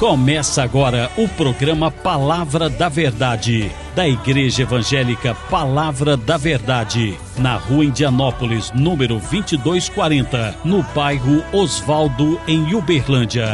Começa agora o programa Palavra da Verdade, da Igreja Evangélica Palavra da Verdade, na Rua Indianópolis, número 2240, no bairro Osvaldo, em Uberlândia.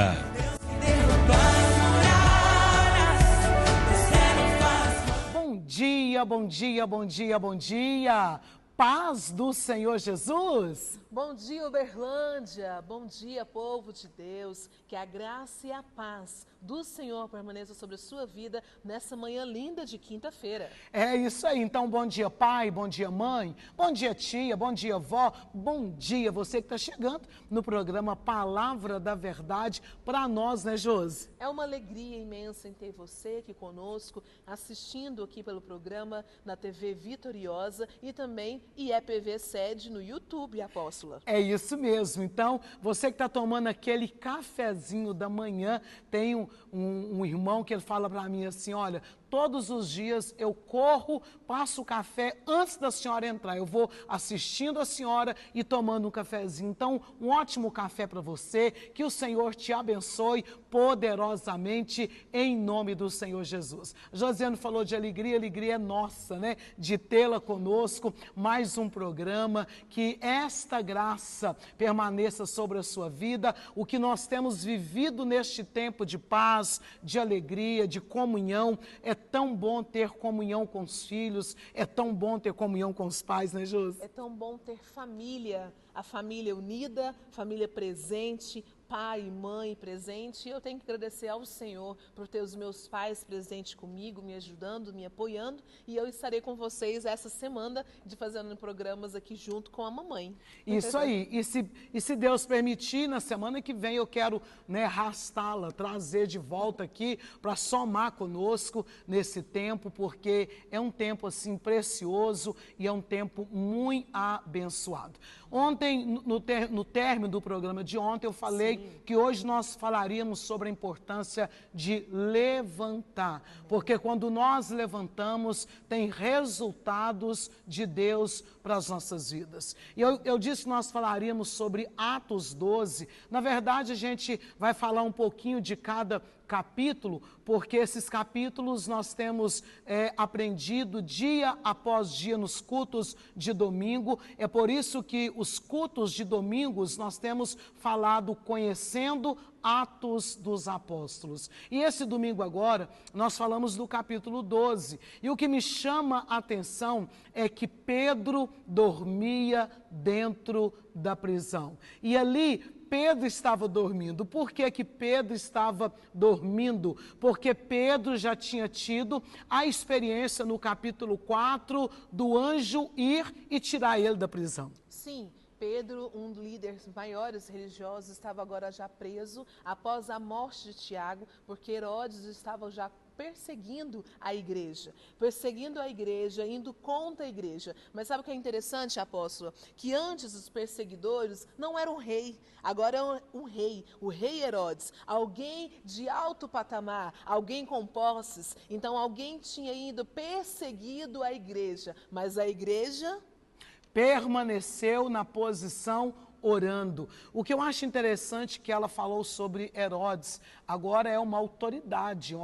Bom dia, bom dia, bom dia, bom dia. Paz do Senhor Jesus. Bom dia, Uberlândia. Bom dia, povo de Deus. Que a graça e a paz do Senhor permaneça sobre a sua vida nessa manhã linda de quinta-feira. É isso aí. Então, bom dia, pai, bom dia, mãe, bom dia, tia, bom dia, vó, bom dia, você que está chegando no programa Palavra da Verdade para nós, né, Josi? É uma alegria imensa em ter você aqui conosco, assistindo aqui pelo programa na TV Vitoriosa e também IEPV Sede no YouTube, Apóstola. É isso mesmo. Então, você que está tomando aquele cafezinho da manhã, tem um irmão que ele fala para mim assim, olha, todos os dias eu corro, passo o café antes da senhora entrar. Eu vou assistindo a senhora e tomando um cafezinho. Então, um ótimo café para você, que o Senhor te abençoe poderosamente em nome do Senhor Jesus. Josiane falou de alegria, alegria é nossa, né? De tê-la conosco, mais um programa, que esta graça permaneça sobre a sua vida. O que nós temos vivido neste tempo de paz, de alegria, de comunhão, é tão bom ter comunhão com os filhos, é tão bom ter comunhão com os pais, né, Josi? É tão bom ter família, a família unida, família presente, pai e mãe presente. Eu tenho que agradecer ao Senhor por ter os meus pais presentes comigo, me ajudando, me apoiando. E eu estarei com vocês essa semana de fazendo programas aqui junto com a mamãe. Isso aí. E se Deus permitir, na semana que vem eu quero, né, arrastá-la, trazer de volta aqui para somar conosco nesse tempo, porque é um tempo assim precioso e é um tempo muito abençoado. Ontem, no término do programa de ontem, eu falei que hoje nós falaríamos sobre a importância de levantar, porque quando nós levantamos, tem resultados de Deus para as nossas vidas. E eu disse que nós falaríamos sobre Atos 12, na verdade a gente vai falar um pouquinho de cada capítulo, porque esses capítulos nós temos aprendido dia após dia nos cultos de domingo. É por isso que os cultos de domingos nós temos falado conhecendo Atos dos Apóstolos. E esse domingo agora nós falamos do capítulo 12. E o que me chama a atenção é que Pedro dormia dentro da prisão. E ali Pedro estava dormindo. Por que que Pedro estava dormindo? Porque Pedro já tinha tido a experiência no capítulo 4 do anjo ir e tirar ele da prisão. Sim. Pedro, um dos líderes maiores religiosos, estava agora já preso após a morte de Tiago, porque Herodes estava já perseguindo a igreja, indo contra a igreja. Mas sabe o que é interessante, apóstolo? Que antes os perseguidores não eram rei, agora é um rei, o rei Herodes, alguém de alto patamar, alguém com posses. Então alguém tinha ido perseguido a igreja, mas a igreja permaneceu na posição orando. O que eu acho interessante que ela falou sobre Herodes, agora é uma autoridade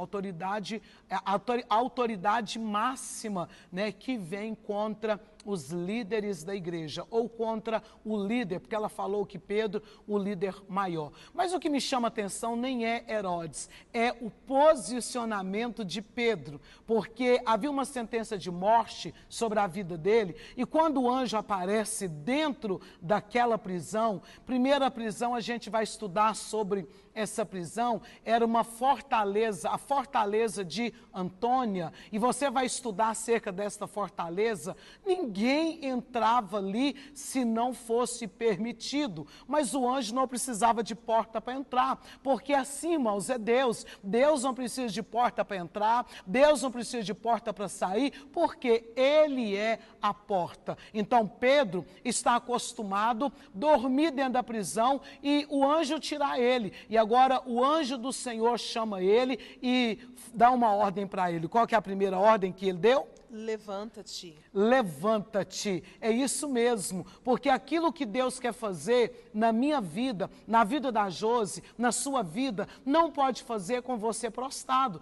a autoridade máxima, né, que vem contra os líderes da igreja, ou contra o líder, porque ela falou que Pedro, o líder maior. Mas o que me chama a atenção nem é Herodes, é o posicionamento de Pedro, porque havia uma sentença de morte sobre a vida dele, e quando o anjo aparece dentro daquela prisão, primeira prisão a gente vai estudar sobre essa prisão, era uma fortaleza, a fortaleza de Antônia, e você vai estudar acerca desta fortaleza. Ninguém entrava ali se não fosse permitido, mas o anjo não precisava de porta para entrar, porque assim, irmãos, é Deus. Deus não precisa de porta para entrar, Deus não precisa de porta para sair, porque Ele é a porta. Então Pedro está acostumado a dormir dentro da prisão e o anjo tirar ele, e agora agora o anjo do Senhor chama ele e dá uma ordem para ele. Qual que é a primeira ordem que ele deu? Levanta-te. Levanta-te, é isso mesmo, porque aquilo que Deus quer fazer na minha vida, na vida da Josi, na sua vida, não pode fazer com você prostrado,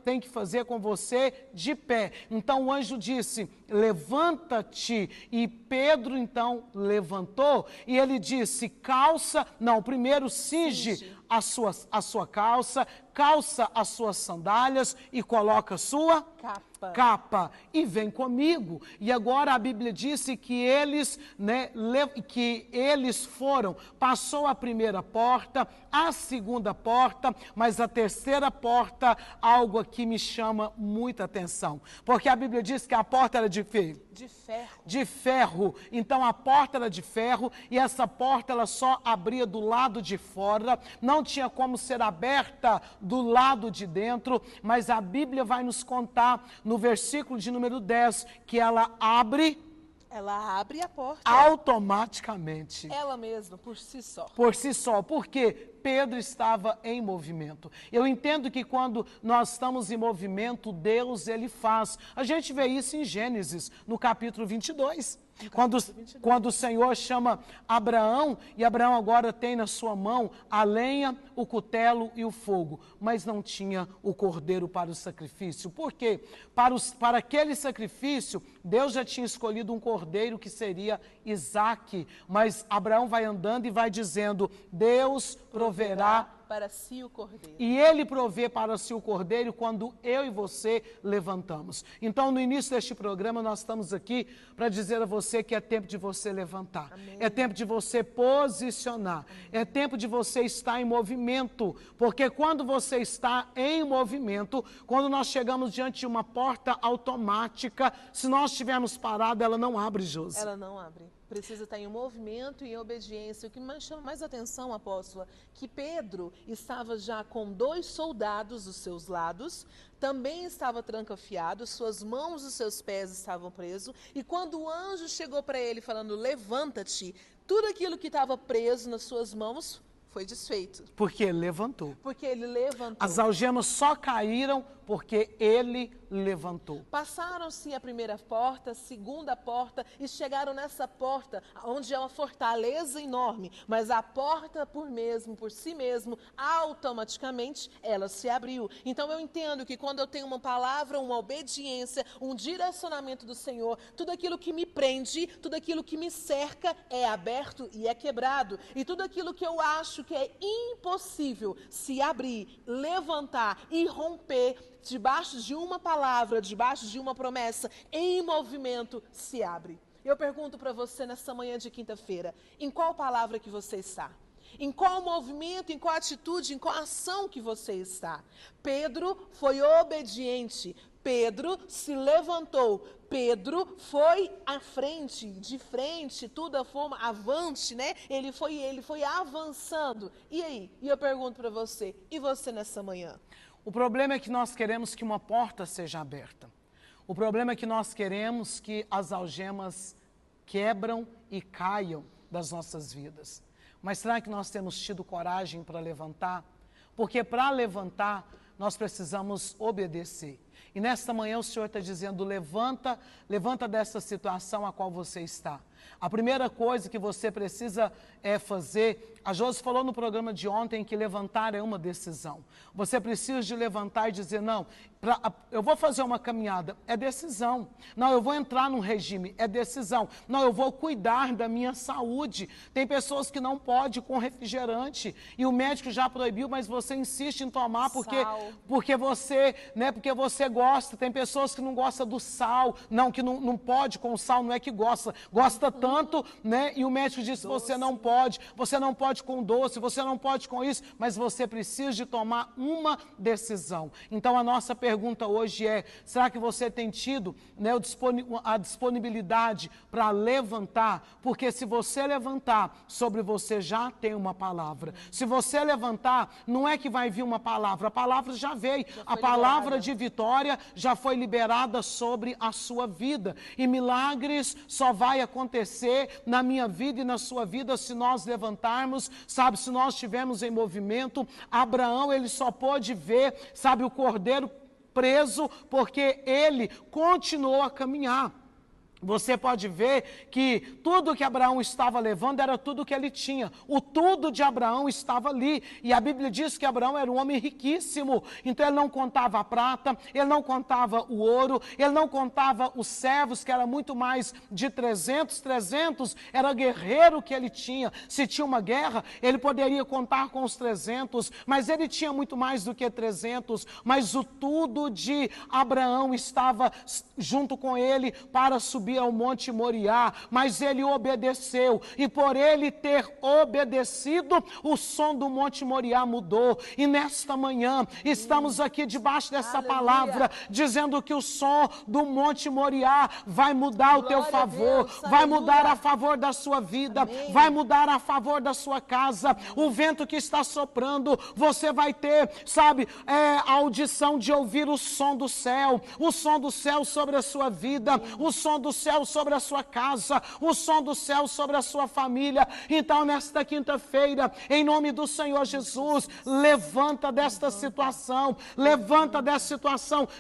tem que fazer com você de pé. Então o anjo disse, levanta-te, e Pedro então levantou, e ele disse, primeiro cinge a sua calça, calça as suas sandálias e coloca a sua capa e vem comigo. E agora a Bíblia disse que eles, foram, passou a primeira porta, a segunda porta, mas a terceira porta, algo aqui me chama muita atenção, porque a Bíblia diz que a porta era de ferro. De ferro. Então a porta era de ferro e essa porta ela só abria do lado de fora, não tinha como ser aberta do lado de dentro, mas a Bíblia vai nos contar no versículo de número 10 que ela abre a porta automaticamente. Ela mesma, por si só. Por si só, porque Pedro estava em movimento. Eu entendo que quando nós estamos em movimento, Deus, ele faz. A gente vê isso em Gênesis, no capítulo 22. Quando o Senhor chama Abraão, e Abraão agora tem na sua mão a lenha, o cutelo e o fogo, mas não tinha o cordeiro para o sacrifício. Por quê? Para aquele sacrifício, Deus já tinha escolhido um cordeiro que seria Isaque, mas Abraão vai andando e vai dizendo, Deus proverá para si o cordeiro. E ele provê para si o cordeiro quando eu e você levantamos. Então, no início deste programa, nós estamos aqui para dizer a você que é tempo de você levantar. Amém. É tempo de você posicionar. Amém. É tempo de você estar em movimento. Porque quando você está em movimento, quando nós chegamos diante de uma porta automática, se nós estivermos parados, ela não abre, Josi. Ela não abre. Precisa estar em movimento e em obediência. O que mais chama mais atenção, apóstola, que Pedro estava já com 2 soldados dos seus lados, também estava trancafiado, suas mãos e seus pés estavam presos, e quando o anjo chegou para ele falando, levanta-te, tudo aquilo que estava preso nas suas mãos foi desfeito. Porque ele levantou. Porque ele levantou. As algemas só caíram porque ele levantou. Passaram-se a primeira porta, a segunda porta e chegaram nessa porta, onde é uma fortaleza enorme, mas a porta por si mesmo, automaticamente, ela se abriu. Então eu entendo que quando eu tenho uma palavra, uma obediência, um direcionamento do Senhor, tudo aquilo que me prende, tudo aquilo que me cerca é aberto e é quebrado. E tudo aquilo que eu acho que é impossível se abrir, levantar e romper, debaixo de uma palavra, debaixo de uma promessa, em movimento, se abre. Eu pergunto para você nessa manhã de quinta-feira, em qual palavra que você está? Em qual movimento, em qual atitude, em qual ação que você está? Pedro foi obediente, Pedro se levantou, Pedro foi à frente, de frente, tudo a forma, avante, né? Ele foi avançando. E aí? E eu pergunto para você, e você nessa manhã? O problema é que nós queremos que uma porta seja aberta. O problema é que nós queremos que as algemas quebram e caiam das nossas vidas. Mas será que nós temos tido coragem para levantar? Porque para levantar, nós precisamos obedecer. E nesta manhã o Senhor está dizendo, levanta dessa situação a qual você está. A primeira coisa que você precisa fazer, a Josi falou no programa de ontem que levantar é uma decisão. Você precisa de levantar e dizer, não, eu vou fazer uma caminhada, é decisão. Não, eu vou entrar num regime, é decisão. Não, eu vou cuidar da minha saúde. Tem pessoas que não podem com refrigerante e o médico já proibiu, mas você insiste em tomar porque você gosta. Tem pessoas que não gostam do sal, que não pode com o sal, não é que gosta tanto, né? E o médico disse, você não pode com doce, você não pode com isso, mas você precisa de tomar uma decisão. Então a nossa pergunta hoje é, será que você tem tido, né, a disponibilidade para levantar? Porque se você levantar, sobre você já tem uma palavra. Se você levantar, não é que vai vir uma palavra, a palavra já veio. A palavra de vitória já foi liberada sobre a sua vida. E milagres só vai acontecer na minha vida e na sua vida se nós levantarmos olharmos, sabe, se nós estivermos em movimento, Abraão, ele só pôde ver, sabe, o cordeiro preso, porque ele continuou a caminhar. Você pode ver que tudo que Abraão estava levando era tudo que ele tinha. O tudo de Abraão estava ali. E a Bíblia diz que Abraão era um homem riquíssimo. Então ele não contava a prata, ele não contava o ouro, ele não contava os servos, que era muito mais de 300. 300 era guerreiro que ele tinha. Se tinha uma guerra, ele poderia contar com os 300, mas ele tinha muito mais do que 300. Mas o tudo de Abraão estava junto com ele para subir ao Monte Moriá, mas ele obedeceu, e por ele ter obedecido, o som do Monte Moriá mudou. E nesta manhã estamos aqui debaixo dessa palavra, dizendo que o som do Monte Moriá vai mudar ao teu favor, vai mudar a favor da sua vida, vai mudar a favor da sua casa. O vento que está soprando, você vai ter, sabe, a audição de ouvir o som do céu sobre a sua vida, o som do céu sobre a sua casa, o som do céu sobre a sua família. Então, nesta quinta-feira, em nome do Senhor Jesus, levanta desta situação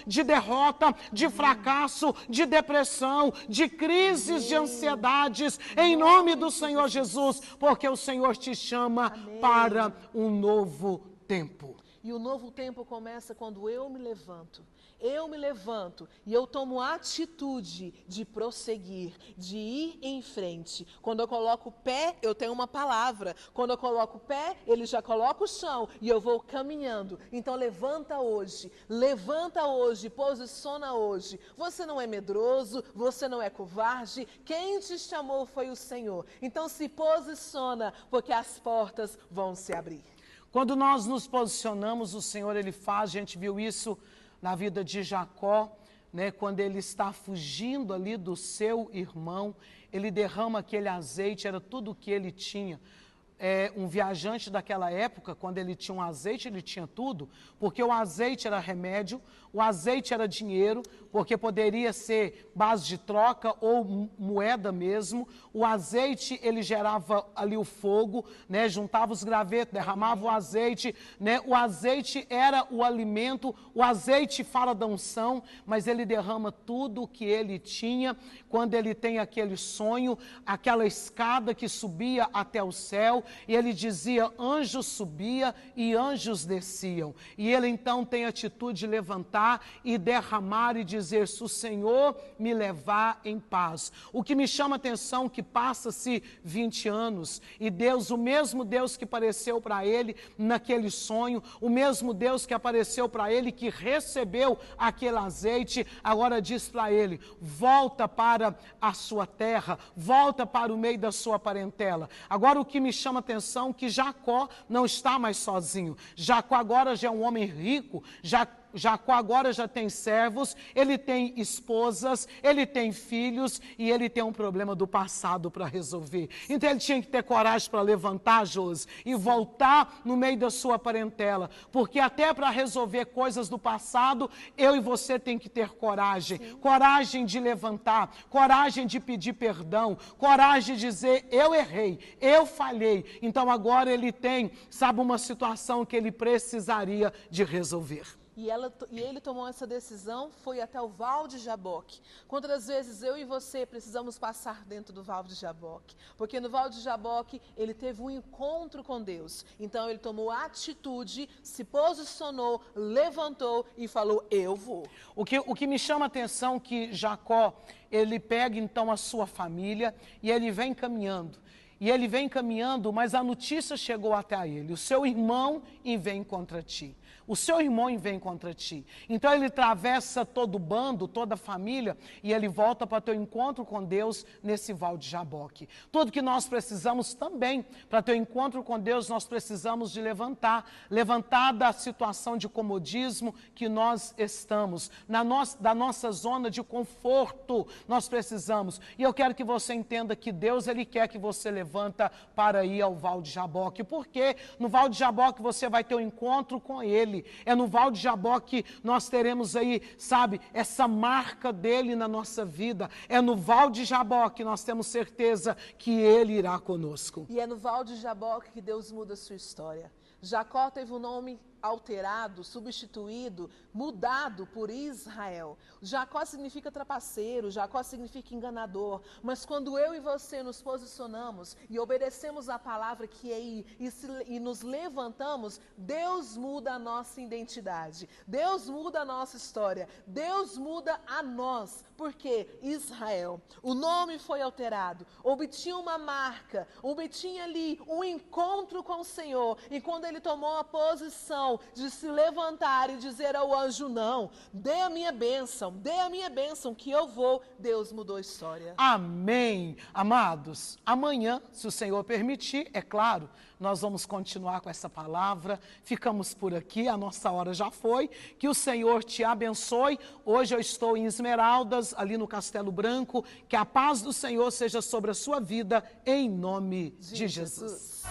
de derrota, de fracasso, de depressão, de crises, de ansiedades, em nome do Senhor Jesus, porque o Senhor te chama para um novo tempo. E o novo tempo começa quando eu me levanto. Eu me levanto e eu tomo a atitude de prosseguir, de ir em frente. Quando eu coloco o pé, eu tenho uma palavra. Quando eu coloco o pé, ele já coloca o chão e eu vou caminhando. Então levanta hoje, posiciona hoje. Você não é medroso, você não é covarde. Quem te chamou foi o Senhor. Então se posiciona, porque as portas vão se abrir. Quando nós nos posicionamos, o Senhor, ele faz, a gente viu isso na vida de Jacó, né, quando ele está fugindo ali do seu irmão, ele derrama aquele azeite, era tudo o que ele tinha. Um viajante daquela época, quando ele tinha um azeite, ele tinha tudo, porque o azeite era remédio, o azeite era dinheiro, porque poderia ser base de troca ou moeda mesmo. O azeite, ele gerava ali o fogo, né? Juntava os gravetos, derramava o azeite, né? O azeite era o alimento, o azeite fala da unção, mas ele derrama tudo o que ele tinha quando ele tem aquele sonho, aquela escada que subia até o céu, e ele dizia, anjos subia e anjos desciam. E ele então tem a atitude de levantar e derramar e dizer, se o Senhor me levar em paz. O que me chama a atenção que passa-se 20 anos e Deus, o mesmo Deus que apareceu para ele naquele sonho, o mesmo Deus que apareceu para ele, que recebeu aquele azeite, agora diz para ele, volta para a sua terra, volta para o meio da sua parentela. Agora o que me chama a atenção é que Jacó não está mais sozinho. Jacó agora já é um homem rico, Jacó agora já tem servos, ele tem esposas, ele tem filhos e ele tem um problema do passado para resolver. Então ele tinha que ter coragem para levantar, Josi, e voltar no meio da sua parentela, porque até para resolver coisas do passado, eu e você tem que ter coragem. Sim. Coragem de levantar, coragem de pedir perdão, coragem de dizer, eu errei, eu falhei. Então agora ele tem, sabe, uma situação que ele precisaria de resolver. E ele tomou essa decisão, foi até o Val de Jaboque. Quantas vezes eu e você precisamos passar dentro do Val de Jaboque? Porque no Val de Jaboque ele teve um encontro com Deus. Então ele tomou atitude, se posicionou, levantou e falou, eu vou. O que me chama a atenção é que Jacó, ele pega então a sua família e ele vem caminhando. E ele vem caminhando, mas a notícia chegou até ele. O seu irmão vem contra ti. O seu irmão vem contra ti. Então ele atravessa todo o bando, toda a família, e ele volta para ter um encontro com Deus nesse Val de Jaboque. Tudo que nós precisamos também, para ter um encontro com Deus, nós precisamos de levantar da situação de comodismo que nós estamos, da nossa zona de conforto, nós precisamos. E eu quero que você entenda que Deus, ele quer que você levanta para ir ao Val de Jaboque, porque no Val de Jaboque você vai ter um encontro com ele. dele. É no Val de Jaboque que nós teremos aí, sabe, essa marca dele na nossa vida. É no Val de Jaboque que nós temos certeza que ele irá conosco. E é no Val de Jaboque que Deus muda a sua história. Jacó teve um nome alterado, substituído, mudado por Israel. Jacó significa trapaceiro, Jacó significa enganador, mas quando eu e você nos posicionamos e obedecemos a palavra que é ir e nos levantamos, Deus muda a nossa identidade, Deus muda a nossa história, Deus muda a nós, porque Israel, o nome foi alterado, obtinha uma marca, obtinha ali um encontro com o Senhor, e quando ele tomou a posição de se levantar e dizer ao anjo, não, dê a minha bênção que eu vou, Deus mudou a história. Amém. Amados, amanhã, se o Senhor permitir, é claro, nós vamos continuar com essa palavra. Ficamos por aqui, a nossa hora já foi. Que o Senhor te abençoe. Hoje eu estou em Esmeraldas, ali no Castelo Branco. Que a paz do Senhor seja sobre a sua vida, em nome de Jesus.